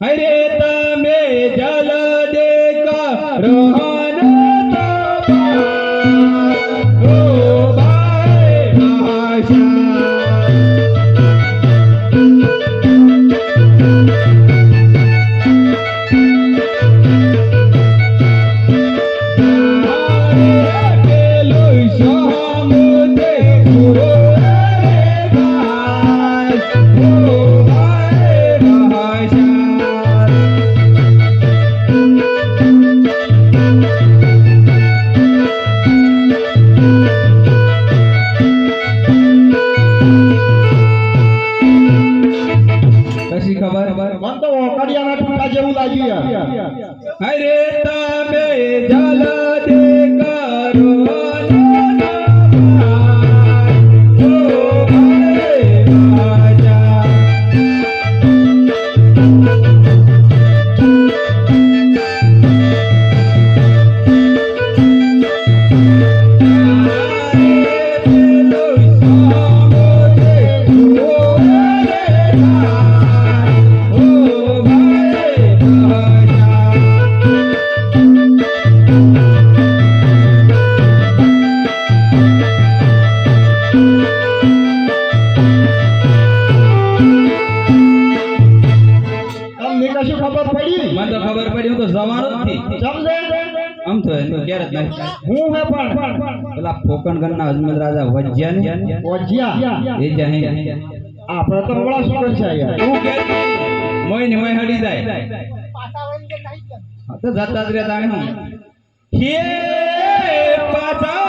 हरे तमे जल देकर रोहन हरे तमे जल देकर कोकण गन्ना अजमेर राजा वज्या ने वज्या ए जाहे आपरा तो बड़ा सुंदर छे यार तू के मोय ने मोय हडी जाय तो जाता रे ताणे हम हे पातावळे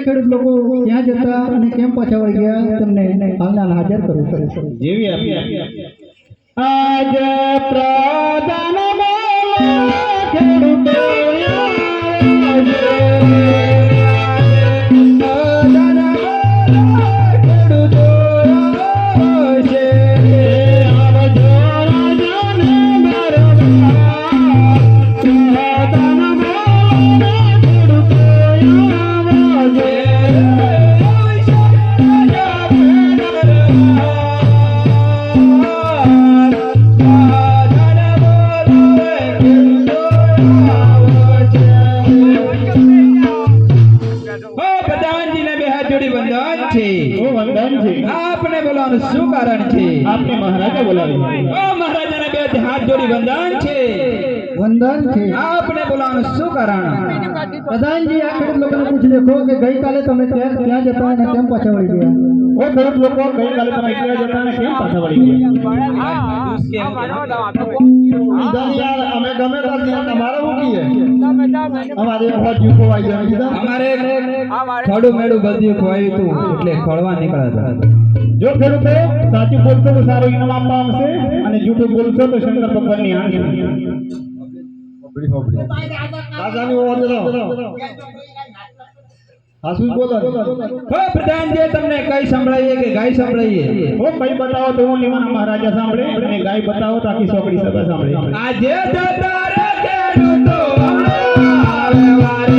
ખેડૂત લોકો ક્યાં જતા અને કેમ પાછા વળી ગયા તમને હાલના હાજર કરું જેવી આપી આજ પ્રધાન ખેડૂતો Da da છે? આપને મહારાજા બોલાવે છે. ઓ મહારાજાને બે હાથ જોડી વંદન છે. વંદન છે. આપને બોલાવવાનું શું કારણ? પ્રધાનજી આ ખેડૂત લોકોને પૂછી દેખો કે ગઈકાલે તમે ક્યાં જતા અને કેમ પાછા વળી ગયા? ઓ ખેડૂત લોકો, ગઈકાલે તમે ક્યાં જતા અને કેમ પાછા વળી ગયા? યાર અમે ગમે ત્યાં તમારે શું કીએ? અમારે बहुत જૂકો આવી જાય કીધા. અમારે ખડું મેડું બધું ખવાયું હતું એટલે ખળવા નીકળ્યા હતા. જો ખેડૂતો સાચું બોલશો તો સારું ઇનામ આપવામાં આવશે અને જૂઠું બોલશો તો શંકર ભગવાનની આંખ રાજાની ઓર દો. હાસુ બોલો. હો પ્રધાનજી, તમને કઈ સંભળાઈએ કે ગાય સંભળાઈએ? ઓ કઈ બતાવો તો હું નિવાના મહારાજા સાંભળે અને ગાય બતાવો તો આખી સોકડી સભા સાંભળે. આજે જતા રે ખેડૂતો આવે વારે.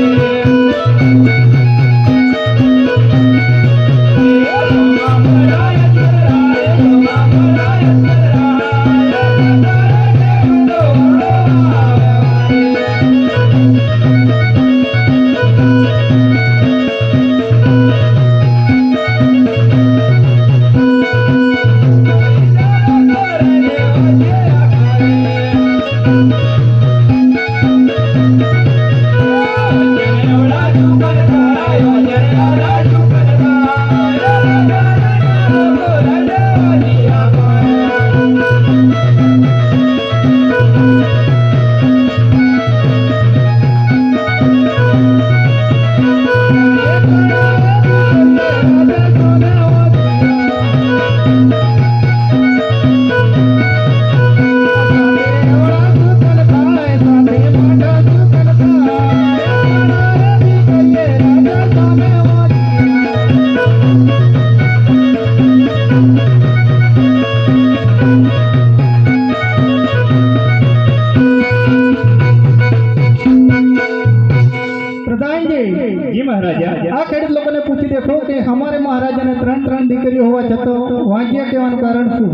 जी महाराजा आ खेडूत लोकोने पूછી देखो કે हमारे महाराजाने ત્રણ દીકરીઓ હોવા છતાં વાંજ્યા કહેવાનું કારણ શું?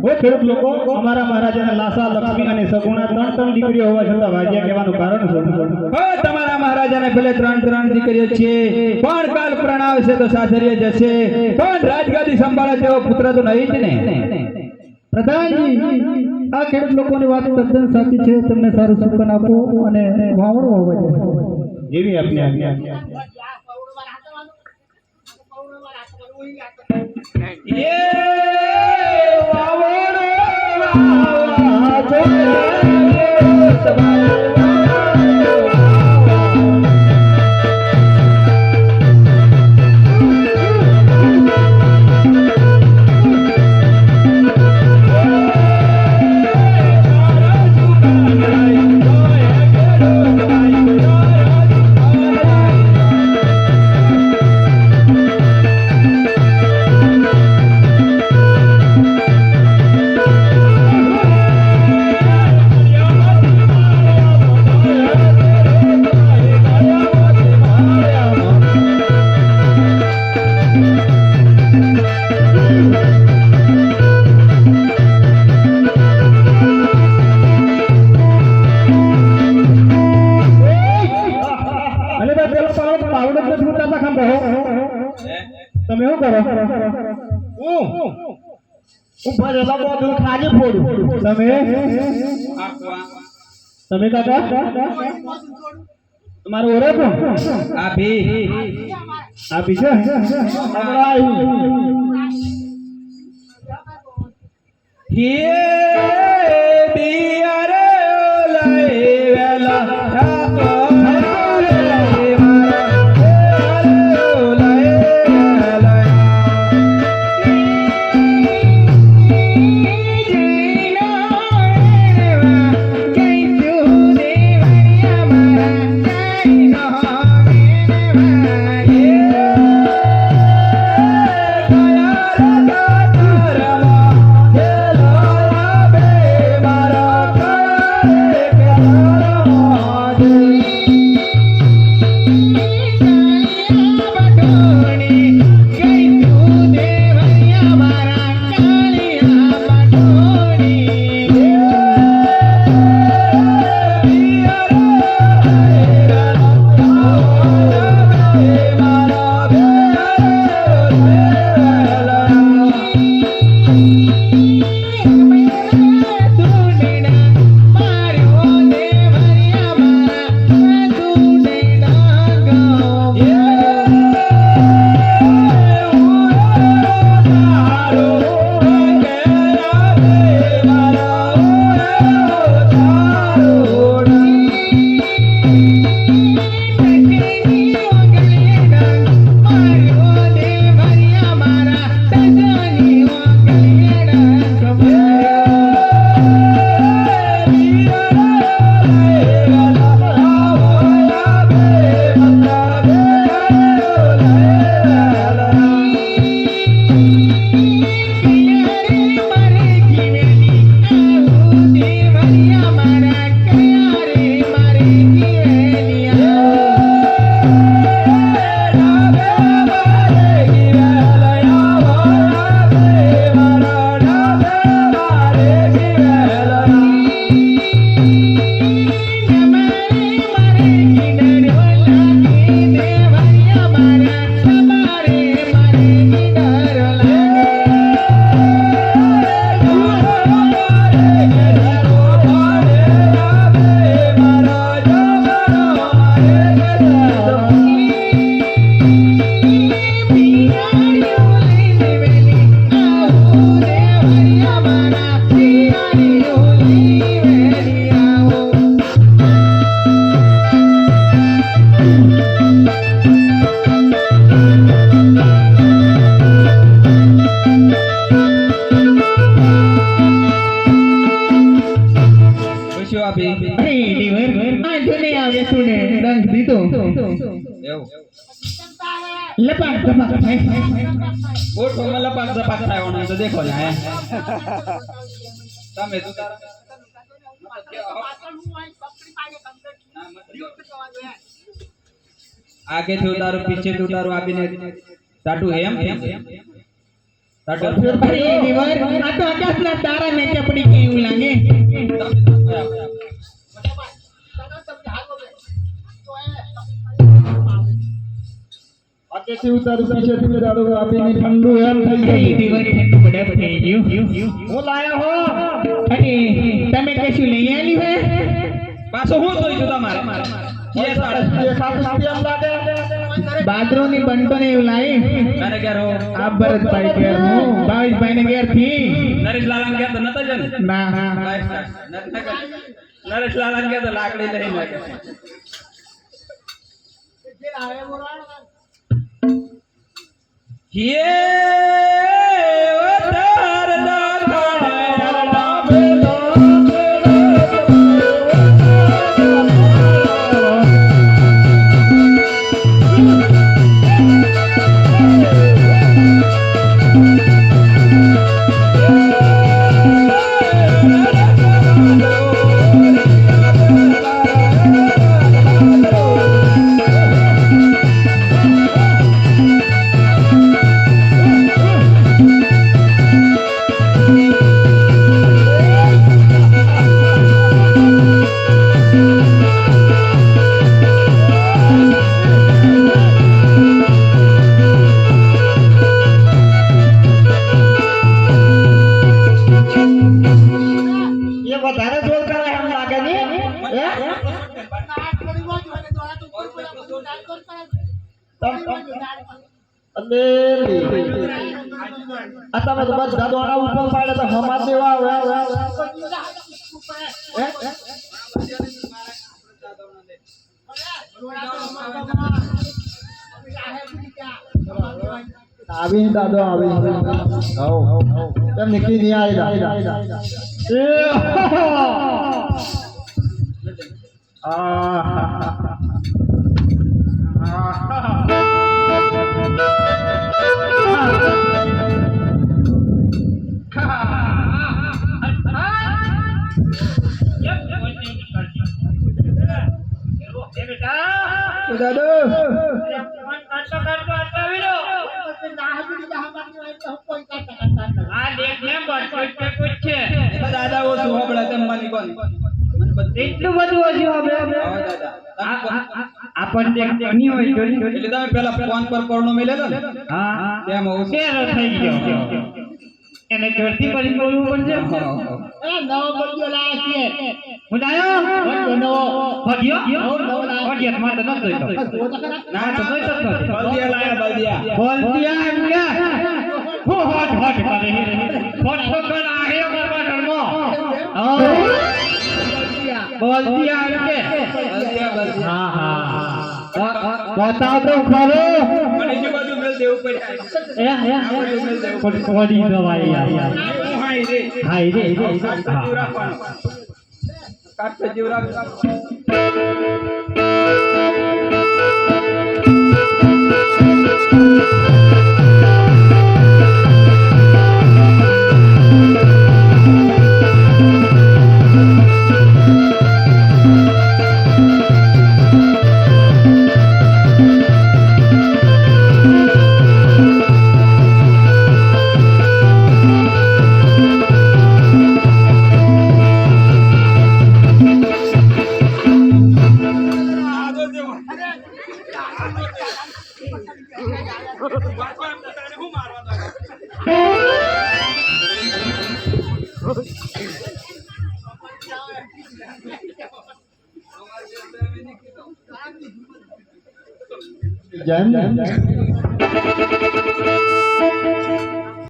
ઓ ખેડૂત લોકો, અમારા મહારાજાને લાસા, લક્ષ્મી અને સગુણા ત્રણ દીકરીઓ હોવા છતાં વાંજ્યા કહેવાનું કારણ શું? હો તમારા મહારાજાને ભલે ત્રણ દીકરીઓ છે પણ કાલ પ્રણાવશે તો સાસરીએ જશે, પણ રાજગાદી સંભાળે તેવો પુત્ર તો નહીં જ ને. પ્રધાનજી આ ખેડૂત લોકોની વાત તદ્દન સાચી છે. તમને સારું સુકન આપો અને વાવણો હોવા જોઈએ જેવી આપને આજ્ઞા. એ વાવણો વાવા જોઈએ. તમે શું કરો? હું ભરેલા બોટલ ખાલી ફોડું. તમે કાકા તમારું ઓળખ આ ભી છે હે દિયારે લઈ વેલા તો એવું લપાક ધપાક થાય ઓઠો માં લપાક ઝપાક થાય ઓનો તો દેખો ને હે તમે તો તારા आगे थे उतारो पीछे थे उतारो आपने टाटू हेम टाटू અરે દેવર આ તો આકાશના તારા નીચે પડી ગઈ એવું લાગે આકેથી ઉતારો પીછેથી ઉતારો આપીને ઠંડુ એમ થઈ ગયું દેવર ઠંડુ બડા થઈ ગયું હું લાયા હો અરે તમે કશું લઈ આલી હે પાછો હું જોઈ છું તમારે બાદરો ની બંટો ને એવું લાવી મારે ઘેર હો આ ભરતભાઈ ઘેર હું ભાવેશભાઈ ને ઘેર થી નરેશ લાલા ઘેર તો નતા જન ના નરેશ લાલા ઘેર તો લાકડી લઈને લાગે ये अवतार વધારે જોર કરે એમ લાગે ને આ તમે તો બધા દોડા ઉપર પાડે તો હમા દેવા આવી દાદો આવી તેમ નીકળી નહીં આવેલા દાદા ઓ શું હબળા તેમ માની કોણ એટલું બધું ઓછું હવે આપણને નહીં હોય એટલે તમે પેલા ફોન પર પરણો મેલેલો ને હા તેમ શેર થઈ ગયો એને ઘરથી કરી બોલવું પડશે એ નવો બળિયો લાયા છે હું લાયો નવો બળિયો બળિયો માં તો નતો ના તો કોઈ તો બળદિયા લાયા બળદિયા એમ કે હો હોટ હોટ કરે હોટ હોટ કર આહે કરવા ધર્મો બળદિયા એમ કે હા હા બતાવ તો ખરો મને જે બાજુ મેલ દેવું પડે કોડી દવાઈ યાર હાઈ રે હાઈ રે જીવ રાખવાનો કાટ જીવ રાખવાનો જય